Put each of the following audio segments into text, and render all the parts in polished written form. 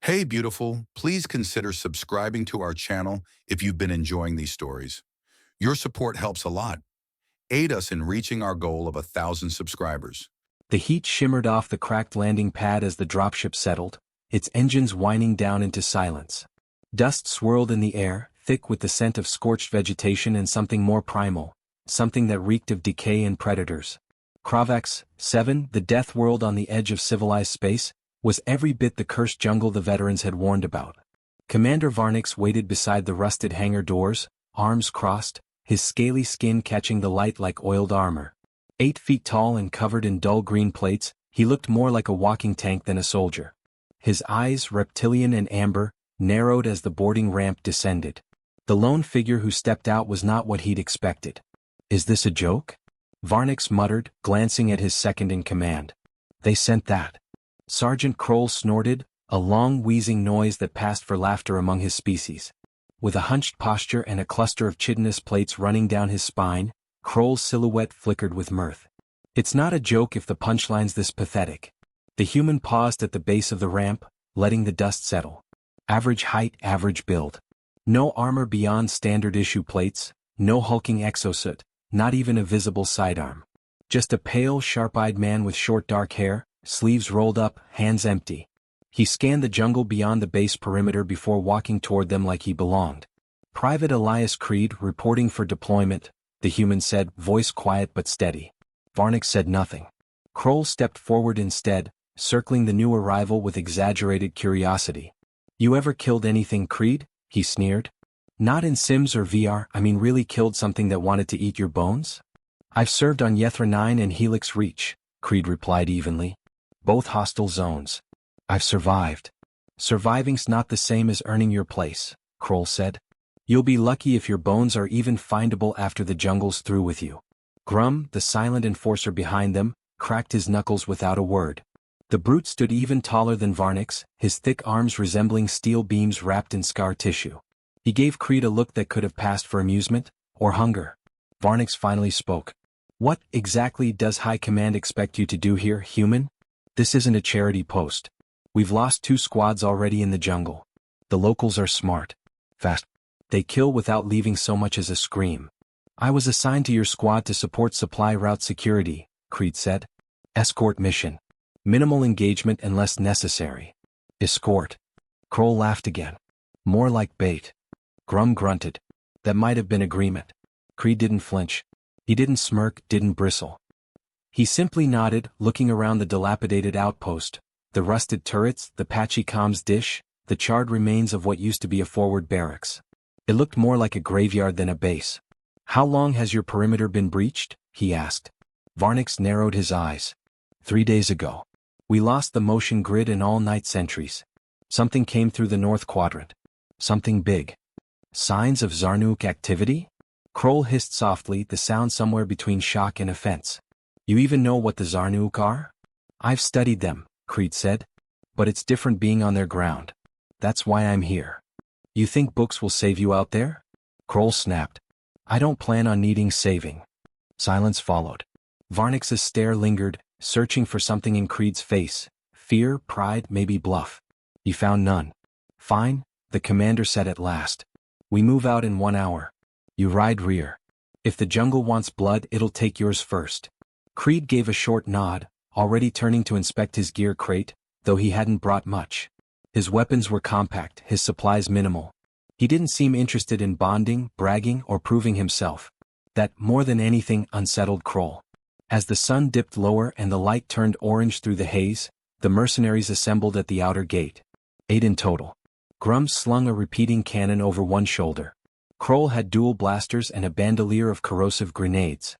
Hey, beautiful, please consider subscribing to our channel if you've been enjoying these stories. Your support helps a lot. Aid us in reaching our goal of 1,000 subscribers. The heat shimmered off the cracked landing pad as the dropship settled, its engines whining down into silence. Dust swirled in the air, thick with the scent of scorched vegetation and something more primal, something that reeked of decay and predators. Kravax 7, the death world on the edge of civilized space, was every bit the cursed jungle the veterans had warned about. Commander Varnix waited beside the rusted hangar doors, arms crossed, his scaly skin catching the light like oiled armor. 8 feet tall and covered in dull green plates, he looked more like a walking tank than a soldier. His eyes, reptilian and amber, narrowed as the boarding ramp descended. The lone figure who stepped out was not what he'd expected. "Is this a joke?" Varnix muttered, glancing at his second-in-command. "They sent that." Sergeant Kroll snorted, a long wheezing noise that passed for laughter among his species. With a hunched posture and a cluster of chitinous plates running down his spine, Kroll's silhouette flickered with mirth. "It's not a joke if the punchline's this pathetic." The human paused at the base of the ramp, letting the dust settle. Average height, average build. No armor beyond standard issue plates, no hulking exosuit, not even a visible sidearm. Just a pale, sharp-eyed man with short dark hair, sleeves rolled up, hands empty. He scanned the jungle beyond the base perimeter before walking toward them like he belonged. "Private Elias Creed, reporting for deployment," the human said, voice quiet but steady. Varnix said nothing. Kroll stepped forward instead, circling the new arrival with exaggerated curiosity. "You ever killed anything, Creed?" he sneered. "Not in Sims or VR, I mean really killed something that wanted to eat your bones?" "I've served on Yethra 9 and Helix Reach," Creed replied evenly. "Both hostile zones. I've survived." "Surviving's not the same as earning your place," Kroll said. "You'll be lucky if your bones are even findable after the jungle's through with you." Grum, the silent enforcer behind them, cracked his knuckles without a word. The brute stood even taller than Varnix, his thick arms resembling steel beams wrapped in scar tissue. He gave Creed a look that could have passed for amusement, or hunger. Varnix finally spoke. "What, exactly, does High Command expect you to do here, human? This isn't a charity post. We've lost 2 squads already in the jungle. The locals are smart. Fast. They kill without leaving so much as a scream. I was assigned to your squad to support supply route security," Creed said. "Escort mission. Minimal engagement unless necessary." "Escort." Kroll laughed again. "More like bait." Grum grunted. "That might have been agreement." Creed didn't flinch. He didn't smirk, didn't bristle. He simply nodded, looking around the dilapidated outpost, the rusted turrets, the patchy comms dish, the charred remains of what used to be a forward barracks. It looked more like a graveyard than a base. "How long has your perimeter been breached?" he asked. Varnix narrowed his eyes. 3 days ago. We lost the motion grid and all night sentries. Something came through the north quadrant. Something big. Signs of Zarnuk activity? Kroll hissed softly, the sound somewhere between shock and offense. "You even know what the Zarnuk are?" "I've studied them," Creed said. "But it's different being on their ground. That's why I'm here." "You think books will save you out there?" Kroll snapped. "I don't plan on needing saving." Silence followed. Varnix's stare lingered, searching for something in Creed's face. Fear, pride, maybe bluff. He found none. "Fine," the commander said at last. "We move out in 1 hour. You ride rear. If the jungle wants blood, it'll take yours first." Creed gave a short nod, already turning to inspect his gear crate, though he hadn't brought much. His weapons were compact, his supplies minimal. He didn't seem interested in bonding, bragging, or proving himself. That, more than anything, unsettled Kroll. As the sun dipped lower and the light turned orange through the haze, the mercenaries assembled at the outer gate. 8 in total. Grum slung a repeating cannon over one shoulder. Kroll had dual blasters and a bandolier of corrosive grenades.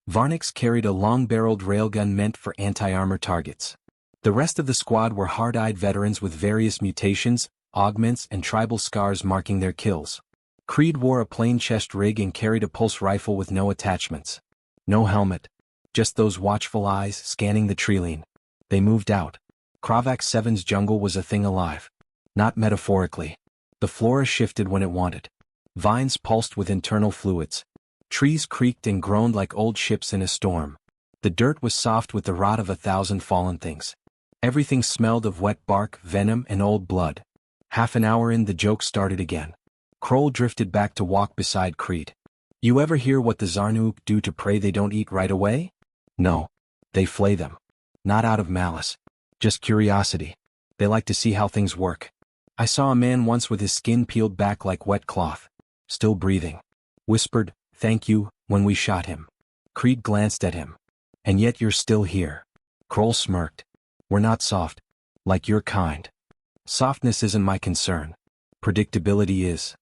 Varnix carried a long-barreled railgun meant for anti-armor targets. The rest of the squad were hard-eyed veterans with various mutations, augments, and tribal scars marking their kills. Creed wore a plain chest rig and carried a pulse rifle with no attachments. No helmet. Just those watchful eyes scanning the treeline. They moved out. Kravax 7's jungle was a thing alive. Not metaphorically. The flora shifted when it wanted. Vines pulsed with internal fluids. Trees creaked and groaned like old ships in a storm. The dirt was soft with the rot of 1,000 fallen things. Everything smelled of wet bark, venom, and old blood. Half an hour in, the joke started again. Kroll drifted back to walk beside Creed. You ever hear what the Zarnuk do to prey they don't eat right away? No. They flay them. Not out of malice. Just curiosity. They like to see how things work. I saw a man once with his skin peeled back like wet cloth. Still breathing. Whispered, "Thank you," when we shot him. Creed glanced at him. And yet you're still here. Kroll smirked. We're not soft. Like your kind. Softness isn't my concern. Predictability is.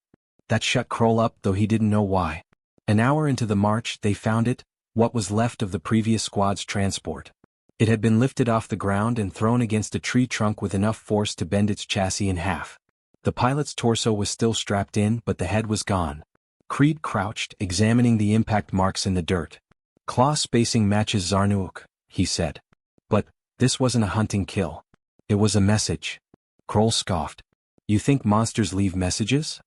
That shut Kroll up, though he didn't know why. An hour into the march, they found it, what was left of the previous squad's transport. It had been lifted off the ground and thrown against a tree trunk with enough force to bend its chassis in half. The pilot's torso was still strapped in, but the head was gone. Creed crouched, examining the impact marks in the dirt. Claw spacing matches Zarnuk, he said. But this wasn't a hunting kill. It was a message. Kroll scoffed. You think monsters leave messages?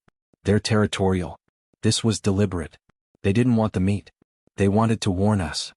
They're territorial. This was deliberate. They didn't want the meat. They wanted to warn us.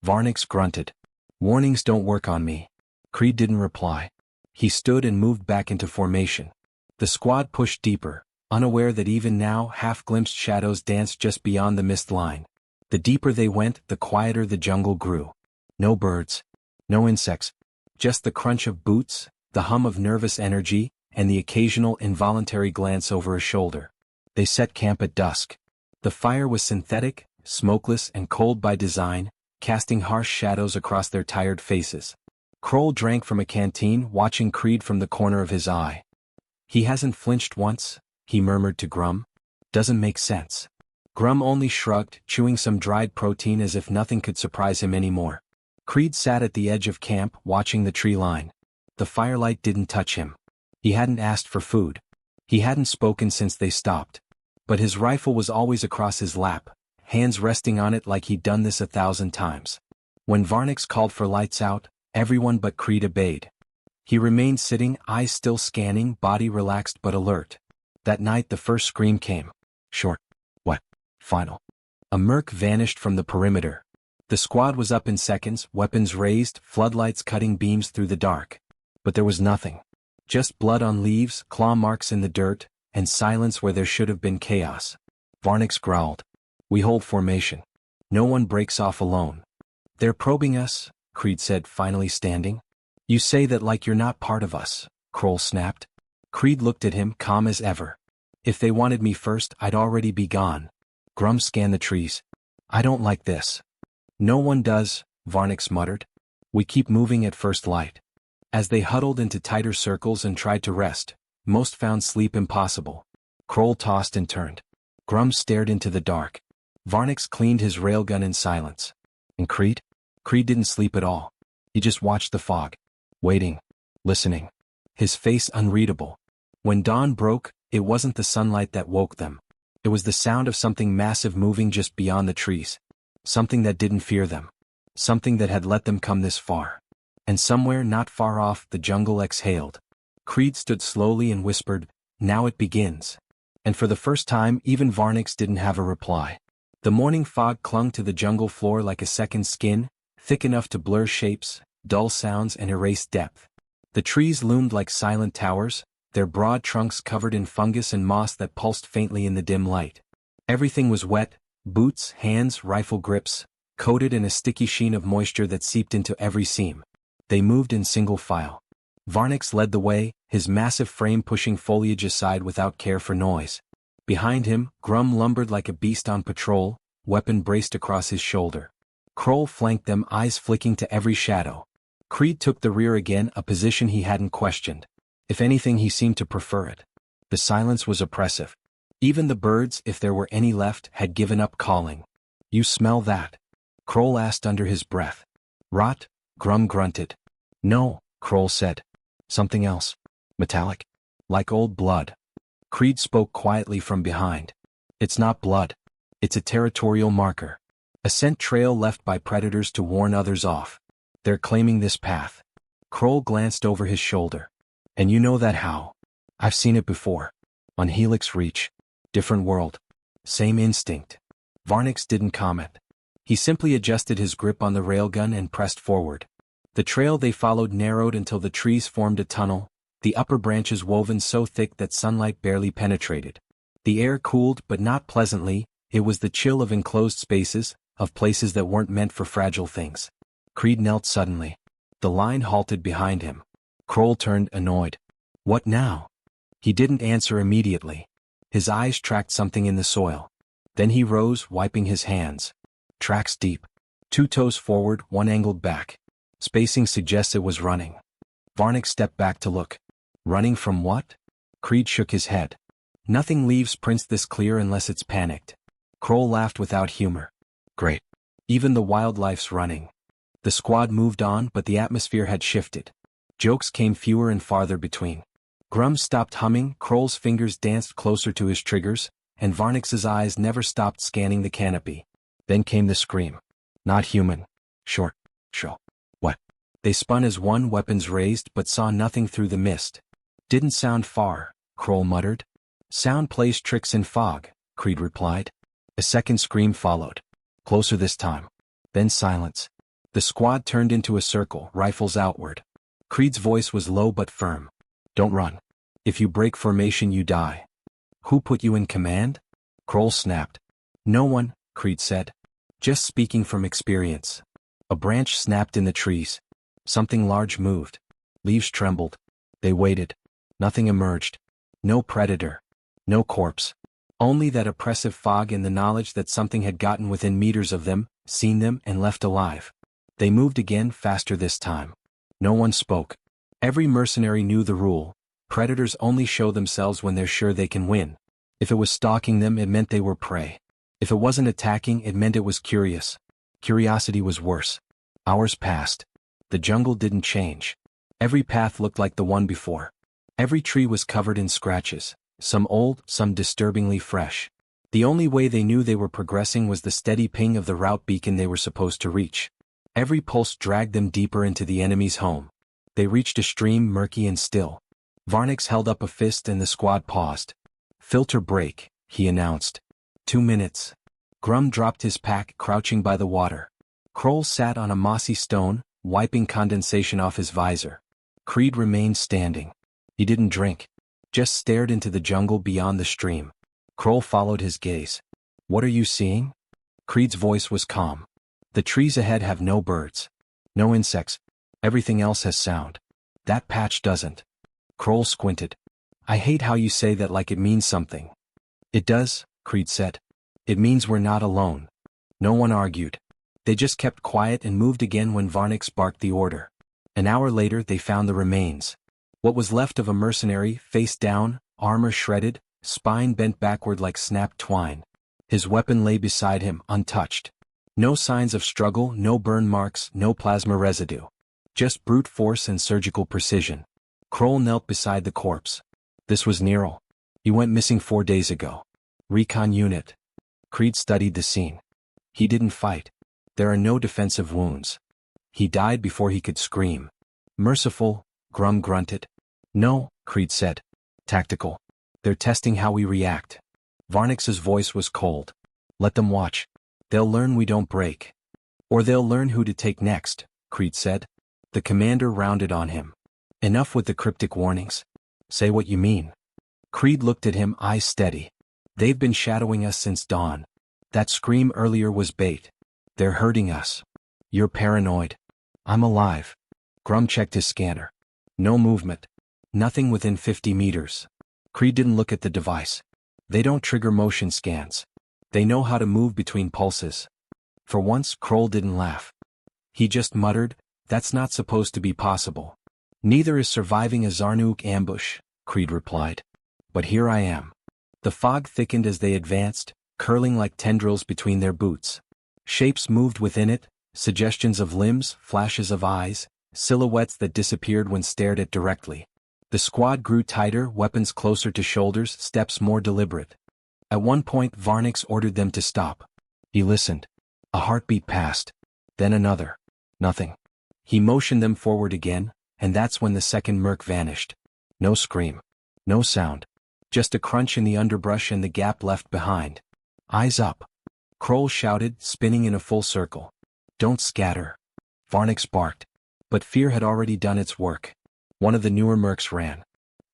Varnix grunted. Warnings don't work on me. Creed didn't reply. He stood and moved back into formation. The squad pushed deeper, unaware that even now half-glimpsed shadows danced just beyond the mist line. The deeper they went, the quieter the jungle grew. No birds. No insects. Just the crunch of boots, the hum of nervous energy, and the occasional involuntary glance over a shoulder. They set camp at dusk. The fire was synthetic, smokeless and cold by design, casting harsh shadows across their tired faces. Kroll drank from a canteen, watching Creed from the corner of his eye. He hasn't flinched once, he murmured to Grum. Doesn't make sense. Grum only shrugged, chewing some dried protein as if nothing could surprise him anymore. Creed sat at the edge of camp, watching the tree line. The firelight didn't touch him. He hadn't asked for food. He hadn't spoken since they stopped. But his rifle was always across his lap, hands resting on it like he'd done this 1,000 times. When Varnix called for lights out, everyone but Creed obeyed. He remained sitting, eyes still scanning, body relaxed but alert. That night the first scream came. Short. What? Final. A murk vanished from the perimeter. The squad was up in seconds, weapons raised, floodlights cutting beams through the dark. But there was nothing. Just blood on leaves, claw marks in the dirt, and silence where there should have been chaos. Varnix growled. We hold formation. No one breaks off alone. They're probing us, Creed said, finally standing. You say that like you're not part of us, Kroll snapped. Creed looked at him, calm as ever. If they wanted me first, I'd already be gone. Grum scanned the trees. I don't like this. No one does, Varnix muttered. We keep moving at first light. As they huddled into tighter circles and tried to rest, most found sleep impossible. Kroll tossed and turned. Grum stared into the dark. Varnix cleaned his railgun in silence. And Creed? Creed didn't sleep at all. He just watched the fog. Waiting. Listening. His face unreadable. When dawn broke, it wasn't the sunlight that woke them. It was the sound of something massive moving just beyond the trees. Something that didn't fear them. Something that had let them come this far. And somewhere not far off, the jungle exhaled. Creed stood slowly and whispered, Now it begins. And for the first time, even Varnix didn't have a reply. The morning fog clung to the jungle floor like a second skin, thick enough to blur shapes, dull sounds and erase depth. The trees loomed like silent towers, their broad trunks covered in fungus and moss that pulsed faintly in the dim light. Everything was wet, boots, hands, rifle grips, coated in a sticky sheen of moisture that seeped into every seam. They moved in single file. Varnix led the way, his massive frame pushing foliage aside without care for noise. Behind him, Grum lumbered like a beast on patrol, weapon braced across his shoulder. Kroll flanked them, eyes flicking to every shadow. Creed took the rear again, a position he hadn't questioned. If anything, he seemed to prefer it. The silence was oppressive. Even the birds, if there were any left, had given up calling. You smell that? Kroll asked under his breath. Rot? Grum grunted. No, Kroll said. Something else. Metallic. Like old blood. Creed spoke quietly from behind. It's not blood. It's a territorial marker. A scent trail left by predators to warn others off. They're claiming this path. Kroll glanced over his shoulder. And you know that how? I've seen it before. On Helix Reach. Different world. Same instinct. Varnix didn't comment. He simply adjusted his grip on the railgun and pressed forward. The trail they followed narrowed until the trees formed a tunnel, the upper branches woven so thick that sunlight barely penetrated. The air cooled but not pleasantly, it was the chill of enclosed spaces, of places that weren't meant for fragile things. Creed knelt suddenly. The line halted behind him. Kroll turned, annoyed. What now? He didn't answer immediately. His eyes tracked something in the soil. Then he rose, wiping his hands. Tracks deep. 2 toes forward, 1 angled back. Spacing suggests it was running. Varnick stepped back to look. Running from what? Creed shook his head. Nothing leaves prints this clear unless it's panicked. Kroll laughed without humor. Great. Even the wildlife's running. The squad moved on, but the atmosphere had shifted. Jokes came fewer and farther between. Grum stopped humming, Kroll's fingers danced closer to his triggers, and Varnick's eyes never stopped scanning the canopy. Then came the scream. Not human. Short. Show. What? They spun as one, weapons raised, but saw nothing through the mist. Didn't sound far, Kroll muttered. Sound plays tricks in fog, Creed replied. A second scream followed. Closer this time. Then silence. The squad turned into a circle, rifles outward. Creed's voice was low but firm. Don't run. If you break formation you die. Who put you in command? Kroll snapped. No one, Creed said. Just speaking from experience. A branch snapped in the trees. Something large moved. Leaves trembled. They waited. Nothing emerged. No predator. No corpse. Only that oppressive fog and the knowledge that something had gotten within meters of them, seen them, and left alive. They moved again, faster this time. No one spoke. Every mercenary knew the rule. Predators only show themselves when they're sure they can win. If it was stalking them, it meant they were prey. If it wasn't attacking, it meant it was curious. Curiosity was worse. Hours passed. The jungle didn't change. Every path looked like the one before. Every tree was covered in scratches, some old, some disturbingly fresh. The only way they knew they were progressing was the steady ping of the route beacon they were supposed to reach. Every pulse dragged them deeper into the enemy's home. They reached a stream murky and still. Varnick held up a fist and the squad paused. Filter break, he announced. 2 minutes. Grum dropped his pack, crouching by the water. Kroll sat on a mossy stone, wiping condensation off his visor. Creed remained standing. He didn't drink. Just stared into the jungle beyond the stream. Kroll followed his gaze. What are you seeing? Creed's voice was calm. The trees ahead have no birds. No insects. Everything else has sound. That patch doesn't. Kroll squinted. I hate how you say that like it means something. It does, Creed said. It means we're not alone. No one argued. They just kept quiet and moved again when Varnick barked the order. An hour later they found the remains. What was left of a mercenary, face down, armor shredded, spine bent backward like snapped twine. His weapon lay beside him, untouched. No signs of struggle, no burn marks, no plasma residue. Just brute force and surgical precision. Kroll knelt beside the corpse. This was Nero. He went missing 4 days ago. Recon unit. Creed studied the scene. He didn't fight. There are no defensive wounds. He died before he could scream. Merciful, Grum grunted. No, Creed said. Tactical. They're testing how we react. Varnick's voice was cold. Let them watch. They'll learn we don't break. Or they'll learn who to take next, Creed said. The commander rounded on him. Enough with the cryptic warnings. Say what you mean. Creed looked at him, eyes steady. They've been shadowing us since dawn. That scream earlier was bait. They're hurting us. You're paranoid. I'm alive. Grum checked his scanner. No movement. Nothing within 50 meters. Creed didn't look at the device. They don't trigger motion scans. They know how to move between pulses. For once, Kroll didn't laugh. He just muttered, that's not supposed to be possible. Neither is surviving a Zarnuk ambush, Creed replied. But here I am. The fog thickened as they advanced, curling like tendrils between their boots. Shapes moved within it, suggestions of limbs, flashes of eyes, silhouettes that disappeared when stared at directly. The squad grew tighter, weapons closer to shoulders, steps more deliberate. At one point Varnick ordered them to stop. He listened. A heartbeat passed. Then another. Nothing. He motioned them forward again, and that's when the second merc vanished. No scream. No sound. Just a crunch in the underbrush and the gap left behind. Eyes up. Kroll shouted, spinning in a full circle. Don't scatter. Varnick barked. But fear had already done its work. One of the newer mercs ran.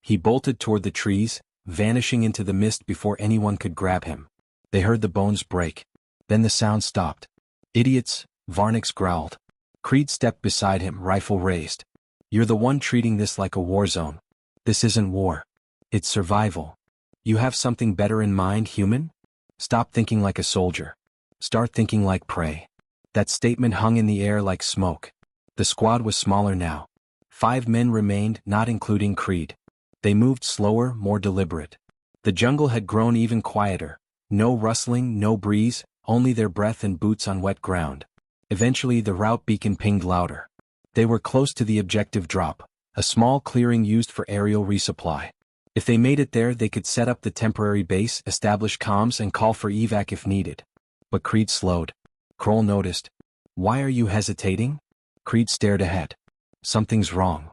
He bolted toward the trees, vanishing into the mist before anyone could grab him. They heard the bones break. Then the sound stopped. "Idiots," Varnix growled. Creed stepped beside him, rifle raised. "You're the one treating this like a war zone. This isn't war. It's survival. You have something better in mind, human? Stop thinking like a soldier. Start thinking like prey." That statement hung in the air like smoke. The squad was smaller now. 5 men remained, not including Creed. They moved slower, more deliberate. The jungle had grown even quieter. No rustling, no breeze, only their breath and boots on wet ground. Eventually the route beacon pinged louder. They were close to the objective drop, a small clearing used for aerial resupply. If they made it there, they could set up the temporary base, establish comms, and call for evac if needed. But Creed slowed. Kroll noticed. "Why are you hesitating?" Creed stared ahead. "Something's wrong."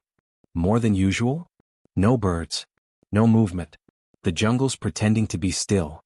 "More than usual?" "No birds. No movement. The jungle's pretending to be still."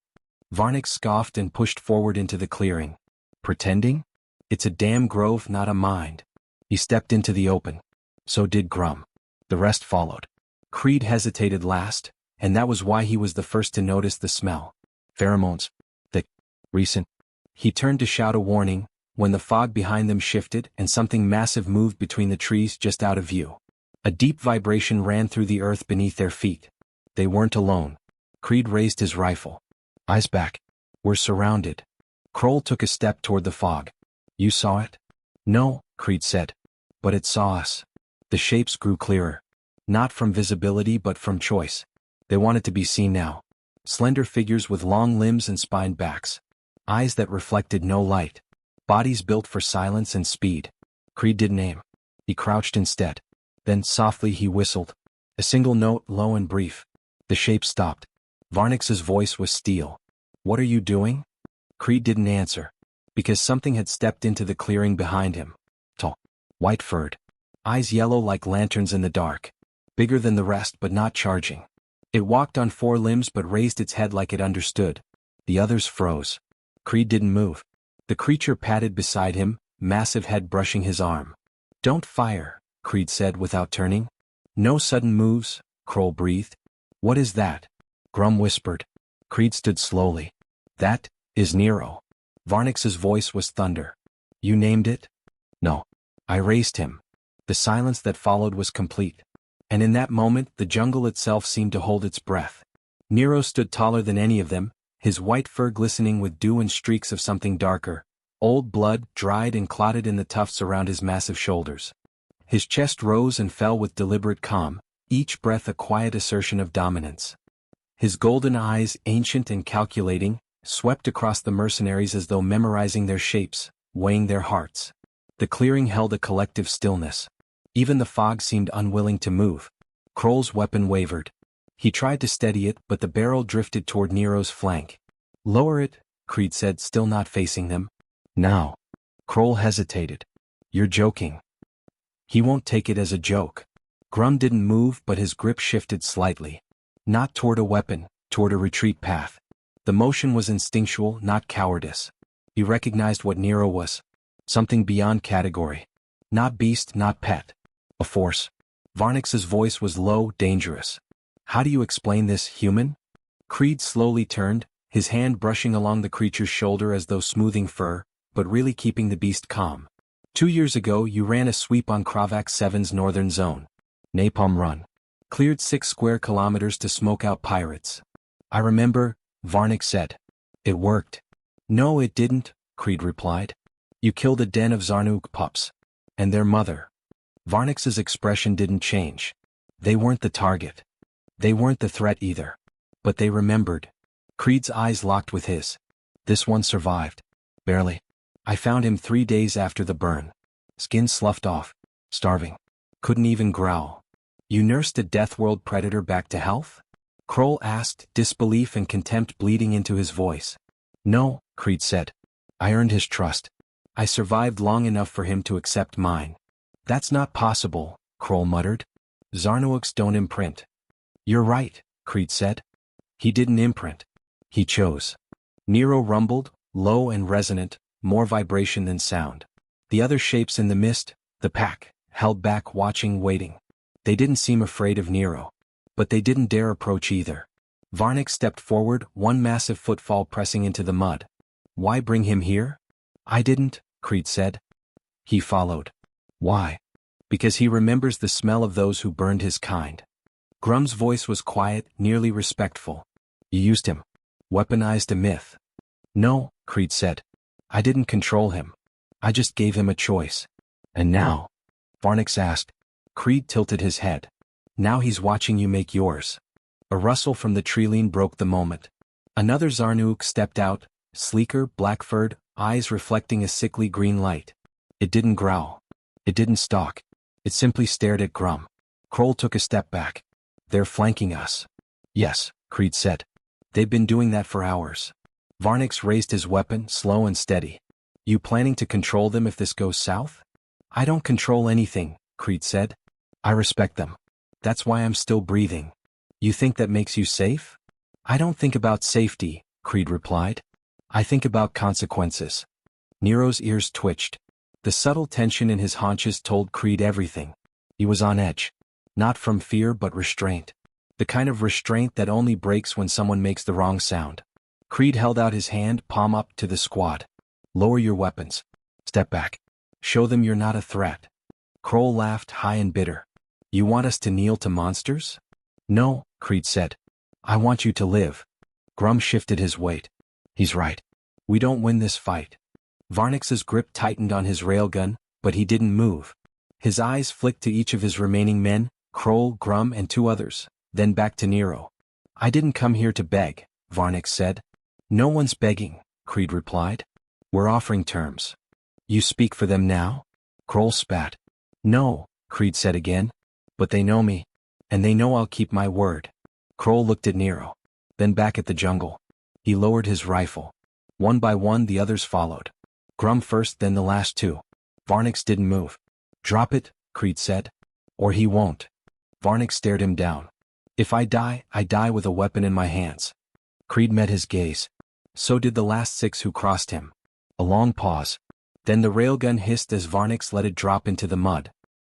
Varnix scoffed and pushed forward into the clearing. "Pretending? It's a damn grove, not a mind." He stepped into the open. So did Grum. The rest followed. Creed hesitated last, and that was why he was the first to notice the smell. Pheromones. Thick. Recent. He turned to shout a warning, when the fog behind them shifted and something massive moved between the trees just out of view. A deep vibration ran through the earth beneath their feet. They weren't alone. Creed raised his rifle. "Eyes back. We're surrounded." Kroll took a step toward the fog. "You saw it?" "No," Creed said. "But it saw us." The shapes grew clearer. Not from visibility but from choice. They wanted to be seen now. Slender figures with long limbs and spined backs. Eyes that reflected no light. Bodies built for silence and speed. Creed didn't aim. He crouched instead. Then softly he whistled. A single note, low and brief. The shape stopped. Varnix's voice was steel. "What are you doing?" Creed didn't answer. Because something had stepped into the clearing behind him. Tall. White-furred. Eyes yellow like lanterns in the dark. Bigger than the rest but not charging. It walked on 4 limbs but raised its head like it understood. The others froze. Creed didn't move. The creature padded beside him, massive head brushing his arm. "Don't fire," Creed said without turning. "No sudden moves," Kroll breathed. "What is that?" Grum whispered. Creed stood slowly. "That is Nero." Varnix's voice was thunder. "You named it?" "No. I raised him." The silence that followed was complete. And in that moment the jungle itself seemed to hold its breath. Nero stood taller than any of them, his white fur glistening with dew and streaks of something darker. Old blood, dried and clotted in the tufts around his massive shoulders. His chest rose and fell with deliberate calm, each breath a quiet assertion of dominance. His golden eyes, ancient and calculating, swept across the mercenaries as though memorizing their shapes, weighing their hearts. The clearing held a collective stillness. Even the fog seemed unwilling to move. Kroll's weapon wavered. He tried to steady it, but the barrel drifted toward Nero's flank. "Lower it," Creed said, still not facing them. "Now." Kroll hesitated. "You're joking." "He won't take it as a joke." Grum didn't move, but his grip shifted slightly. Not toward a weapon, toward a retreat path. The motion was instinctual, not cowardice. He recognized what Nero was. Something beyond category. Not beast, not pet. A force. Varnix's voice was low, dangerous. "How do you explain this, human?" Creed slowly turned, his hand brushing along the creature's shoulder as though smoothing fur, but really keeping the beast calm. 2 years ago you ran a sweep on Kravac 7's northern zone. Napalm Run. Cleared 6 square kilometers to smoke out pirates. "I remember," Varnix said. "It worked." "No it didn't," Creed replied. "You killed a den of Zarnuk pups. And their mother." Varnix's expression didn't change. They weren't the target. They weren't the threat either. But they remembered. Creed's eyes locked with his. "This one survived." "Barely. I found him 3 days after the burn. Skin sloughed off. Starving. Couldn't even growl." "You nursed a Deathworld predator back to health?" Kroll asked, disbelief and contempt bleeding into his voice. "No," Creed said. "I earned his trust. I survived long enough for him to accept mine." "That's not possible," Kroll muttered. "Zarnuaks don't imprint." "You're right," Creed said. "He didn't imprint. He chose." Nero rumbled, low and resonant, more vibration than sound. The other shapes in the mist, the pack, held back watching, waiting. They didn't seem afraid of Nero. But they didn't dare approach either. Varnick stepped forward, one massive footfall pressing into the mud. Why bring him here? I didn't, Creed said. He followed. Why? Because he remembers the smell of those who burned his kind. Grum's voice was quiet, nearly respectful. You used him. Weaponized a myth. No, Creed said. I didn't control him. I just gave him a choice. And now? Varnick asked. Creed tilted his head. Now he's watching you make yours. A rustle from the tree-line broke the moment. Another Zarnuk stepped out, sleeker, black-furred, eyes reflecting a sickly green light. It didn't growl. It didn't stalk. It simply stared at Grum. Kroll took a step back. They're flanking us. Yes, Creed said. They've been doing that for hours. Varnick raised his weapon, slow and steady. You planning to control them if this goes south? I don't control anything, Creed said. I respect them. That's why I'm still breathing. You think that makes you safe? I don't think about safety, Creed replied. I think about consequences. Nero's ears twitched. The subtle tension in his haunches told Creed everything. He was on edge. Not from fear but restraint. The kind of restraint that only breaks when someone makes the wrong sound. Creed held out his hand, palm up, to the squad. Lower your weapons. Step back. Show them you're not a threat. Kroll laughed, high and bitter. You want us to kneel to monsters? No, Creed said. I want you to live. Grum shifted his weight. He's right. We don't win this fight. Varnick's grip tightened on his railgun, but he didn't move. His eyes flicked to each of his remaining men, Kroll, Grum, and two others, then back to Nero. I didn't come here to beg, Varnick said. No one's begging, Creed replied. We're offering terms. You speak for them now? Kroll spat. No, Creed said again. But they know me. And they know I'll keep my word. Kroll looked at Nero. Then back at the jungle. He lowered his rifle. One by one the others followed. Grum first, then the last two. Varnick didn't move. Drop it, Creed said. Or he won't. Varnick stared him down. If I die with a weapon in my hands. Creed met his gaze. So did the last 6 who crossed him. A long pause. Then the railgun hissed as Varnick let it drop into the mud.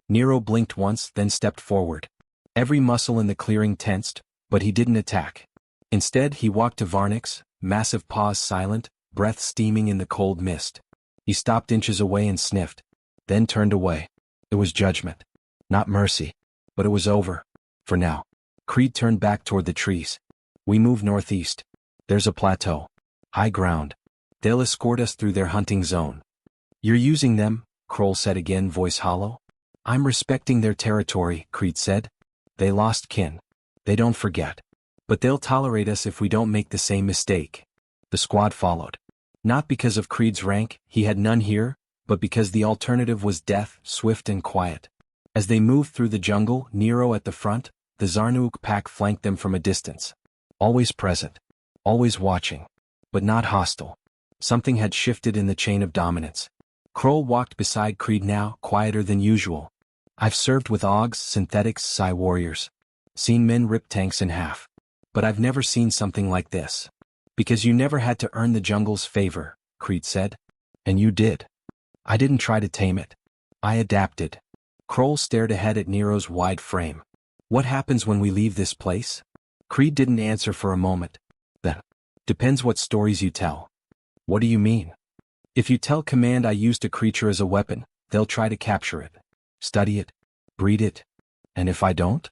Nero blinked once, then stepped forward. Every muscle in the clearing tensed, but he didn't attack. Instead, he walked to Varnick, massive paws silent, breath steaming in the cold mist. He stopped inches away and sniffed, then turned away. It was judgment. Not mercy. But it was over. For now. Creed turned back toward the trees. We move northeast. There's a plateau. High ground. They'll escort us through their hunting zone. You're using them, Kroll said again, voice hollow. I'm respecting their territory, Creed said. They lost kin. They don't forget. But they'll tolerate us if we don't make the same mistake. The squad followed. Not because of Creed's rank, he had none here, but because the alternative was death, swift and quiet. As they moved through the jungle, Nero at the front, the Zarnuk pack flanked them from a distance. Always present. Always watching. But not hostile. Something had shifted in the chain of dominance. Kroll walked beside Creed now, quieter than usual. I've served with Augs, synthetics, Psi warriors. Seen men rip tanks in half. But I've never seen something like this. Because you never had to earn the jungle's favor, Creed said. And you did. I didn't try to tame it. I adapted. Kroll stared ahead at Nero's wide frame. What happens when we leave this place? Creed didn't answer for a moment. Then. Depends what stories you tell. What do you mean? If you tell command I used a creature as a weapon, they'll try to capture it. Study it. Breed it. And if I don't?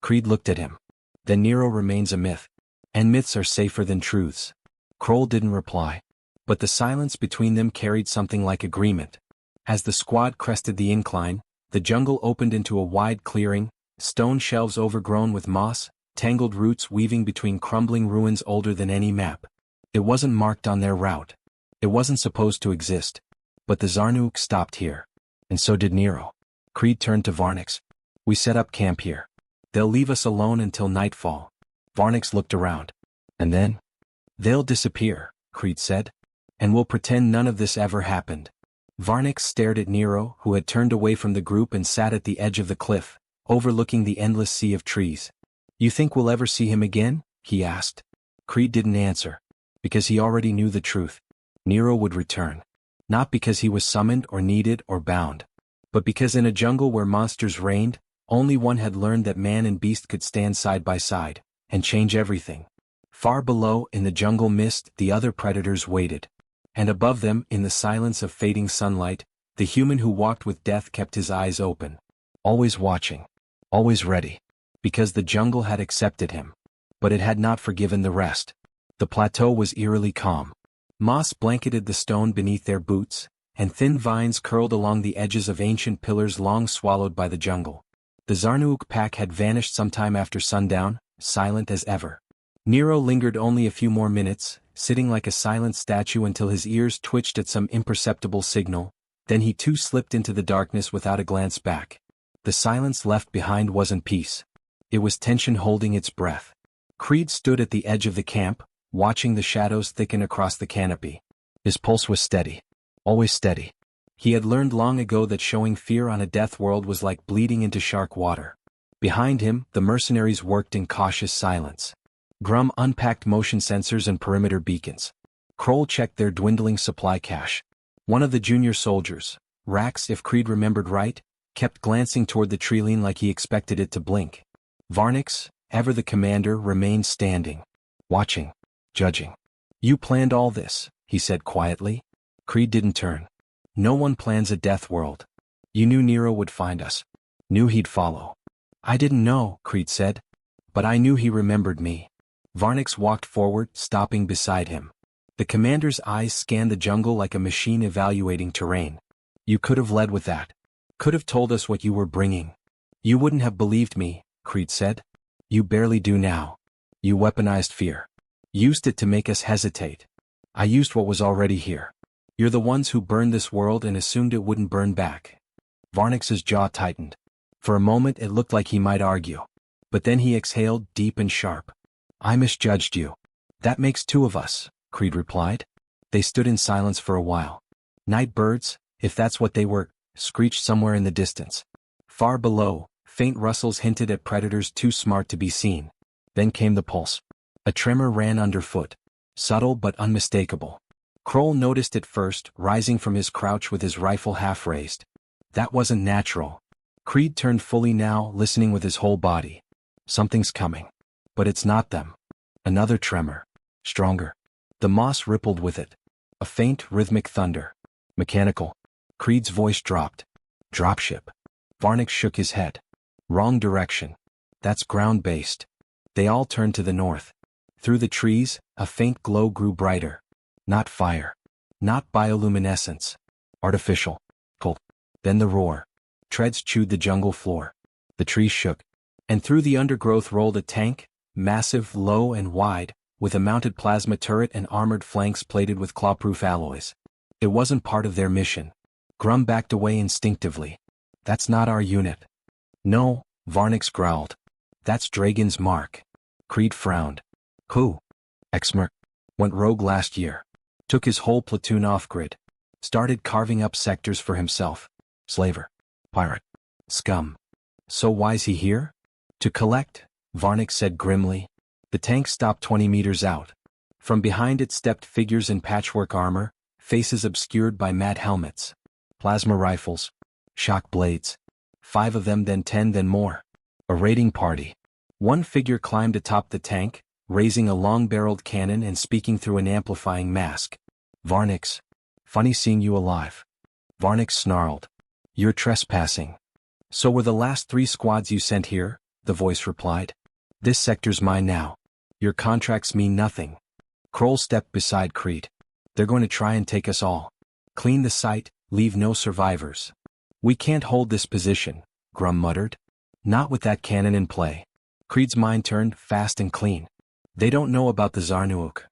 Creed looked at him. Then Nero remains a myth. And myths are safer than truths. Kroll didn't reply. But the silence between them carried something like agreement. As the squad crested the incline, the jungle opened into a wide clearing, stone shelves overgrown with moss, tangled roots weaving between crumbling ruins older than any map. It wasn't marked on their route. It wasn't supposed to exist. But the Zarnuk stopped here. And so did Nero. Creed turned to Varnick. We set up camp here. They'll leave us alone until nightfall. Varnick looked around. And then? They'll disappear, Creed said. And we'll pretend none of this ever happened. Varnick stared at Nero, who had turned away from the group and sat at the edge of the cliff, overlooking the endless sea of trees. You think we'll ever see him again? He asked. Creed didn't answer. Because he already knew the truth. Nero would return. Not because he was summoned or needed or bound. But because in a jungle where monsters reigned, Only one had learned that man and beast could stand side by side, and change everything. Far below, in the jungle mist, the other predators waited. And above them, in the silence of fading sunlight, the human who walked with death kept his eyes open. Always watching. Always ready. Because the jungle had accepted him. But it had not forgiven the rest. The plateau was eerily calm. Moss blanketed the stone beneath their boots, and thin vines curled along the edges of ancient pillars long swallowed by the jungle. The Zarnuuk pack had vanished sometime after sundown, silent as ever. Nero lingered only a few more minutes, sitting like a silent statue until his ears twitched at some imperceptible signal, then he too slipped into the darkness without a glance back. The silence left behind wasn't peace. It was tension holding its breath. Creed stood at the edge of the camp, watching the shadows thicken across the canopy. His pulse was steady. Always steady. He had learned long ago that showing fear on a death world was like bleeding into shark water. Behind him, the mercenaries worked in cautious silence. Grum unpacked motion sensors and perimeter beacons. Kroll checked their dwindling supply cache. One of the junior soldiers, Rax if Creed remembered right, kept glancing toward the treeline like he expected it to blink. Varnix, ever the commander, remained standing. Watching. Judging. "You planned all this," he said quietly. Creed didn't turn. "No one plans a death world. You knew Nero would find us. Knew he'd follow." "I didn't know," Creed said. "But I knew he remembered me." Varnix walked forward, stopping beside him. The commander's eyes scanned the jungle like a machine evaluating terrain. "You could have led with that. Could have told us what you were bringing." "You wouldn't have believed me," Creed said. "You barely do now. You weaponized fear. Used it to make us hesitate. I used what was already here. You're the ones who burned this world and assumed it wouldn't burn back." Varnix's jaw tightened. For a moment it looked like he might argue. But then he exhaled, deep and sharp. "I misjudged you." "That makes two of us," Creed replied. They stood in silence for a while. Night birds, if that's what they were, screeched somewhere in the distance. Far below, faint rustles hinted at predators too smart to be seen. Then came the pulse. A tremor ran underfoot. Subtle but unmistakable. Kroll noticed it first, rising from his crouch with his rifle half raised. That wasn't natural. Creed turned fully now, listening with his whole body. Something's coming. But it's not them. Another tremor. Stronger. The moss rippled with it. A faint, rhythmic thunder. Mechanical. Creed's voice dropped. "Dropship." Varnix shook his head. "Wrong direction. That's ground-based." They all turned to the north. Through the trees, a faint glow grew brighter. Not fire. Not bioluminescence. Artificial. Cold. Then the roar. Treads chewed the jungle floor. The trees shook. And through the undergrowth rolled a tank, massive, low and wide, with a mounted plasma turret and armored flanks plated with claw-proof alloys. It wasn't part of their mission. Grum backed away instinctively. "That's not our unit." "No," Varnix growled. "That's Dragon's mark." Creed frowned. "Who?" Exmer. "Went rogue last year. Took his whole platoon off-grid. Started carving up sectors for himself. Slaver. Pirate. Scum. So why's he here?" "To collect," Varnix said grimly. The tank stopped 20 meters out. From behind it stepped figures in patchwork armor, faces obscured by matte helmets. Plasma rifles. Shock blades. 5 of them, then 10, then more. A raiding party. One figure climbed atop the tank, raising a long-barreled cannon and speaking through an amplifying mask. "Varnix. Funny seeing you alive." Varnix snarled. "You're trespassing." "So were the last 3 squads you sent here," the voice replied. "This sector's mine now. Your contracts mean nothing." Kroll stepped beside Creed. "They're going to try and take us all. Clean the site, leave no survivors." "We can't hold this position," Grum muttered. "Not with that cannon in play." Creed's mind turned fast and clean. "They don't know about the Zarnuuk."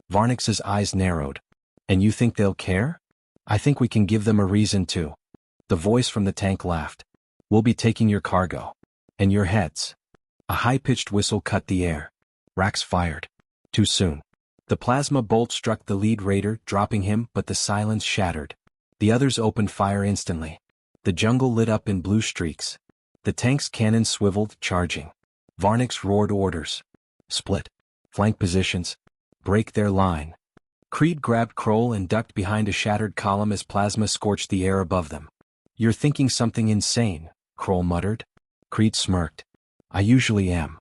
Varnix's eyes narrowed. "And you think they'll care?" "I think we can give them a reason to." The voice from the tank laughed. "We'll be taking your cargo. And your heads." A high-pitched whistle cut the air. Rax fired. Too soon. The plasma bolt struck the lead raider, dropping him, but the silence shattered. The others opened fire instantly. The jungle lit up in blue streaks. The tank's cannon swiveled, charging. Varnix roared orders. "Split. Flank positions. Break their line." Creed grabbed Kroll and ducked behind a shattered column as plasma scorched the air above them. "You're thinking something insane," Kroll muttered. Creed smirked. I usually am.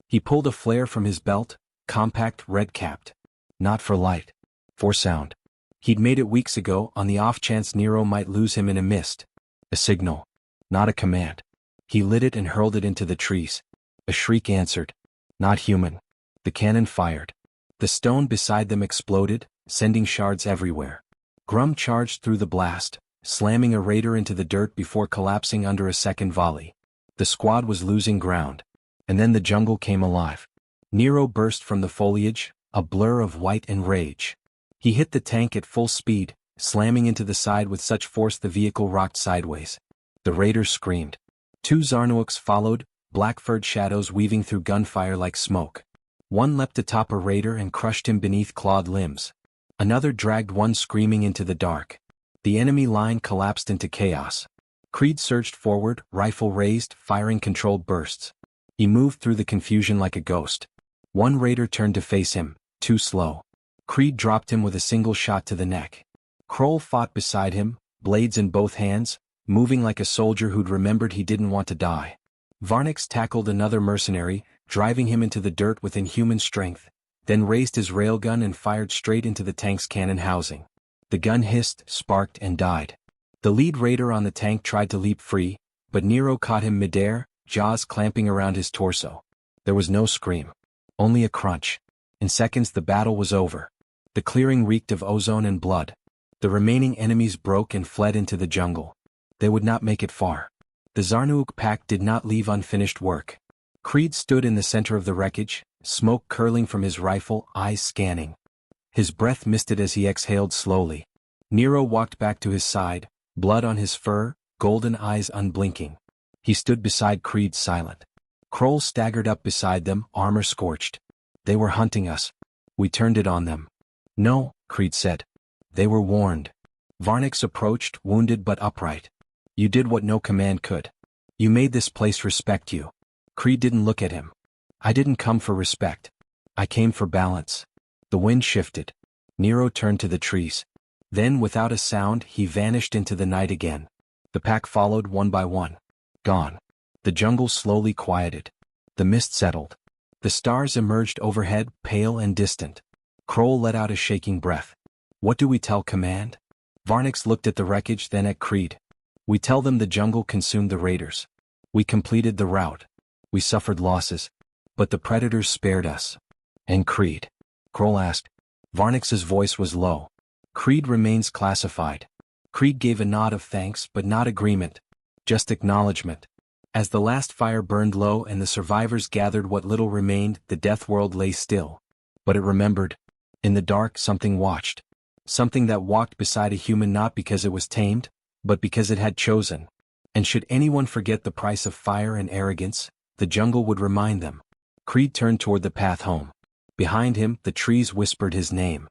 He pulled a flare from his belt, compact, red-capped. Not for light. For sound. He'd made it weeks ago on the off chance Nero might lose him in a mist. A signal. Not a command. He lit it and hurled it into the trees. A shriek answered. Not human. The cannon fired. The stone beside them exploded, sending shards everywhere. Grum charged through the blast, slamming a raider into the dirt before collapsing under a second volley. The squad was losing ground. And then the jungle came alive. Nero burst from the foliage, a blur of white and rage. He hit the tank at full speed, slamming into the side with such force the vehicle rocked sideways. The raiders screamed. 2 Zarnuks followed, black-furred shadows weaving through gunfire like smoke. One leapt atop a raider and crushed him beneath clawed limbs. Another dragged one screaming into the dark. The enemy line collapsed into chaos. Creed surged forward, rifle raised, firing controlled bursts. He moved through the confusion like a ghost. One raider turned to face him, too slow. Creed dropped him with a single shot to the neck. Kroll fought beside him, blades in both hands, moving like a soldier who'd remembered he didn't want to die. Varnix tackled another mercenary, driving him into the dirt with inhuman strength, then raised his railgun and fired straight into the tank's cannon housing. The gun hissed, sparked, and died. The lead raider on the tank tried to leap free, but Nero caught him midair, jaws clamping around his torso. There was no scream. Only a crunch. In seconds the battle was over. The clearing reeked of ozone and blood. The remaining enemies broke and fled into the jungle. They would not make it far. The Zarnuuk pack did not leave unfinished work. Creed stood in the center of the wreckage, smoke curling from his rifle, eyes scanning. His breath misted as he exhaled slowly. Nero walked back to his side, blood on his fur, golden eyes unblinking. He stood beside Creed silent. Kroll staggered up beside them, armor scorched. They were hunting us. We turned it on them. No, Creed said. They were warned. Varnix approached, wounded but upright. You did what no command could. You made this place respect you. Creed didn't look at him. I didn't come for respect. I came for balance. The wind shifted. Nero turned to the trees. Then, without a sound, he vanished into the night again. The pack followed one by one. Gone. The jungle slowly quieted. The mist settled. The stars emerged overhead, pale and distant. Kroll let out a shaking breath. What do we tell command? Varnix looked at the wreckage, then at Creed. We tell them the jungle consumed the raiders. We completed the route. We suffered losses. But the predators spared us. And Creed? Kroll asked. Varnix's voice was low. Creed remains classified. Creed gave a nod of thanks but not agreement. Just acknowledgement. As the last fire burned low and the survivors gathered what little remained, the death world lay still. But it remembered. In the dark something watched. Something that walked beside a human not because it was tamed, but because it had chosen. And should anyone forget the price of fire and arrogance, the jungle would remind them. Creed turned toward the path home. Behind him, the trees whispered his name.